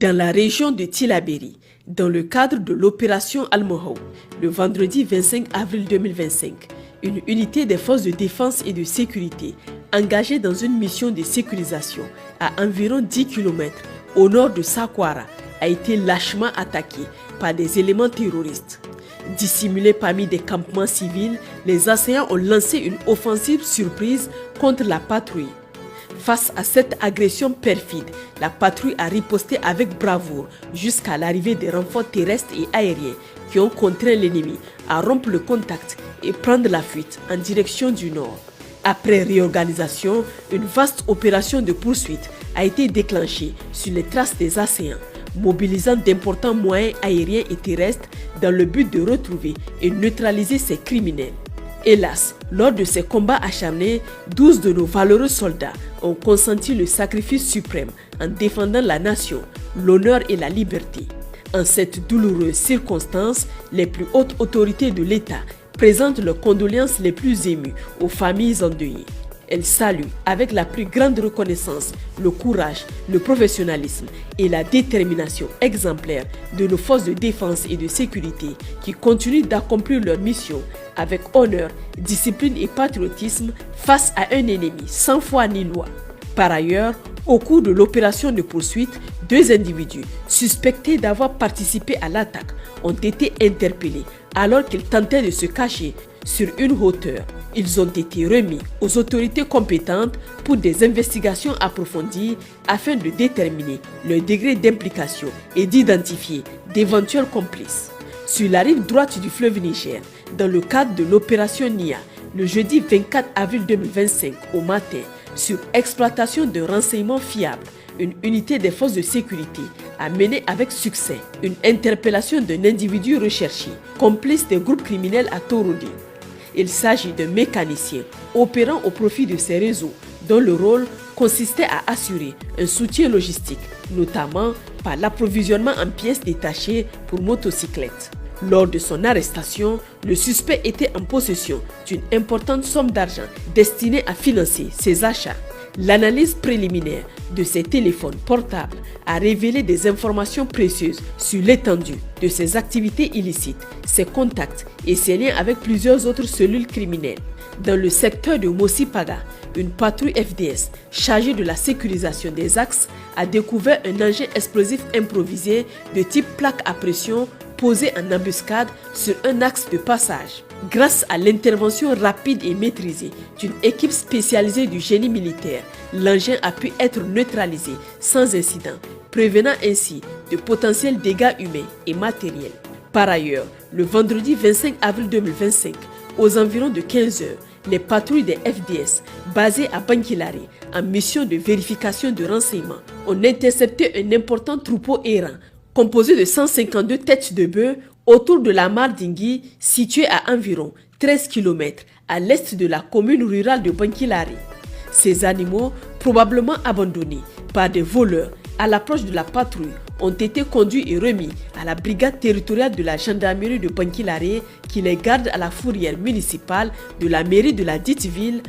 dans la région de Tillabéri, dans le cadre de l'opération Al-Mohou, le vendredi 25 avril 2025, une unité des forces de défense et de sécurité engagée dans une mission de sécurisation à environ 10 km au nord de Sakwara a été lâchement attaquée par des éléments terroristes. Dissimulés parmi des campements civils, les assaillants ont lancé une offensive surprise contre la patrouille. Face à cette agression perfide, la patrouille a riposté avec bravoure jusqu'à l'arrivée des renforts terrestres et aériens qui ont contraint l'ennemi à rompre le contact et prendre la fuite en direction du nord. Après réorganisation, une vaste opération de poursuite a été déclenchée sur les traces des assaillants, mobilisant d'importants moyens aériens et terrestres dans le but de retrouver et neutraliser ces criminels. Hélas, lors de ces combats acharnés, 12 de nos valeureux soldats ont consenti le sacrifice suprême en défendant la nation, l'honneur et la liberté. En cette douloureuse circonstance, les plus hautes autorités de l'État présentent leurs condoléances les plus émues aux familles endeuillées. Elles saluent avec la plus grande reconnaissance le courage, le professionnalisme et la détermination exemplaire de nos forces de défense et de sécurité qui continuent d'accomplir leur mission avec honneur, discipline et patriotisme face à un ennemi sans foi ni loi. Par ailleurs, au cours de l'opération de poursuite, 2 individus suspectés d'avoir participé à l'attaque ont été interpellés alors qu'ils tentaient de se cacher sur une hauteur. Ils ont été remis aux autorités compétentes pour des investigations approfondies afin de déterminer leur degré d'implication et d'identifier d'éventuels complices. Sur la rive droite du fleuve Niger, dans le cadre de l'opération NIA, le jeudi 24 avril 2025 au matin, sur exploitation de renseignements fiables, une unité des forces de sécurité a mené avec succès une interpellation d'un individu recherché, complice des groupes criminels à Torodi. Il s'agit d'un mécanicien opérant au profit de ces réseaux dont le rôle consistait à assurer un soutien logistique, notamment par l'approvisionnement en pièces détachées pour motocyclettes. Lors de son arrestation, le suspect était en possession d'une importante somme d'argent destinée à financer ses achats. L'analyse préliminaire de ses téléphones portables a révélé des informations précieuses sur l'étendue de ses activités illicites, ses contacts et ses liens avec plusieurs autres cellules criminelles. Dans le secteur de Mosipaga, une patrouille FDS chargée de la sécurisation des axes a découvert un engin explosif improvisé de type plaque à pression posé en embuscade sur un axe de passage. Grâce à l'intervention rapide et maîtrisée d'une équipe spécialisée du génie militaire, l'engin a pu être neutralisé sans incident, prévenant ainsi de potentiels dégâts humains et matériels. Par ailleurs, le vendredi 25 avril 2025, aux environs de 15 h, les patrouilles des FDS basées à Bankilare en mission de vérification de renseignements ont intercepté un important troupeau errant composé de 152 têtes de bœufs autour de la mare d'Ingui, située à environ 13 km à l'est de la commune rurale de Bankilare. Ces animaux, probablement abandonnés par des voleurs à l'approche de la patrouille, ont été conduits et remis à la brigade territoriale de la gendarmerie de Bankilare qui les garde à la fourrière municipale de la mairie de la dite ville